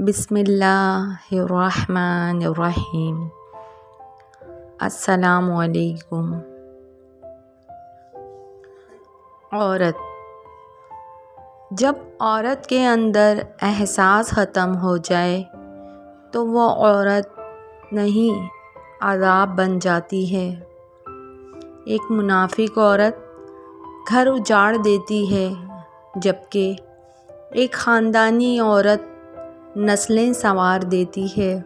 بسم اللہ الرحمن الرحیم۔ السلام علیکم۔ عورت۔ جب عورت کے اندر احساس ختم ہو جائے تو وہ عورت نہیں عذاب بن جاتی ہے۔ ایک منافق عورت گھر اجاڑ دیتی ہے، جبکہ ایک خاندانی عورت نسلیں سنوار دیتی ہے۔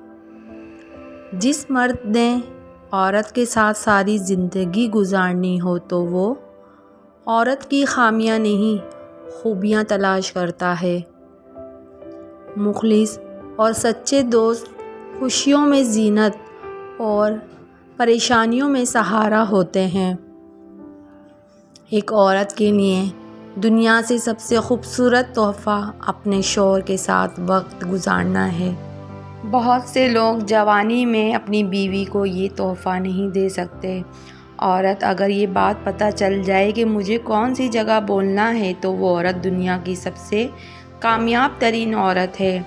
جس مرد نے عورت کے ساتھ ساری زندگی گزارنی ہو تو وہ عورت کی خامیاں نہیں، خوبیاں تلاش کرتا ہے۔ مخلص اور سچے دوست خوشیوں میں زینت اور پریشانیوں میں سہارا ہوتے ہیں۔ ایک عورت کے لیے دنیا سے سب سے خوبصورت تحفہ اپنے شوہر کے ساتھ وقت گزارنا ہے۔ بہت سے لوگ جوانی میں اپنی بیوی کو یہ تحفہ نہیں دے سکتے۔ عورت اگر یہ بات پتہ چل جائے کہ مجھے کون سی جگہ بولنا ہے تو وہ عورت دنیا کی سب سے کامیاب ترین عورت ہے۔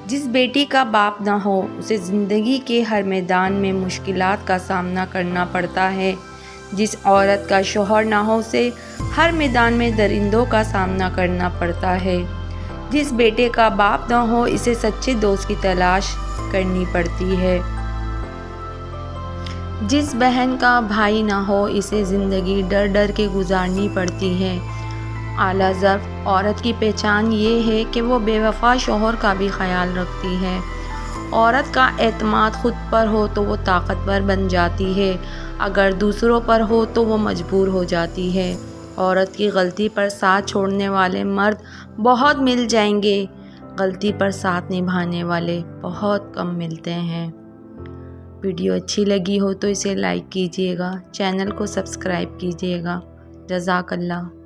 جس بیٹی کا باپ نہ ہو اسے زندگی کے ہر میدان میں مشکلات کا سامنا کرنا پڑتا ہے۔ جس عورت کا شوہر نہ ہو اسے ہر میدان میں درندوں کا سامنا کرنا پڑتا ہے۔ جس بیٹے کا باپ نہ ہو اسے سچے دوست کی تلاش کرنی پڑتی ہے۔ جس بہن کا بھائی نہ ہو اسے زندگی ڈر ڈر کے گزارنی پڑتی ہے۔ اعلیٰ ضبط عورت کی پہچان یہ ہے کہ وہ بے وفا شوہر کا بھی خیال رکھتی ہے۔ عورت کا اعتماد خود پر ہو تو وہ طاقتور بن جاتی ہے، اگر دوسروں پر ہو تو وہ مجبور ہو جاتی ہے۔ عورت کی غلطی پر ساتھ چھوڑنے والے مرد بہت مل جائیں گے، غلطی پر ساتھ نبھانے والے بہت کم ملتے ہیں۔ ویڈیو اچھی لگی ہو تو اسے لائک کیجیے گا، چینل کو سبسکرائب کیجیے گا۔ جزاک اللہ۔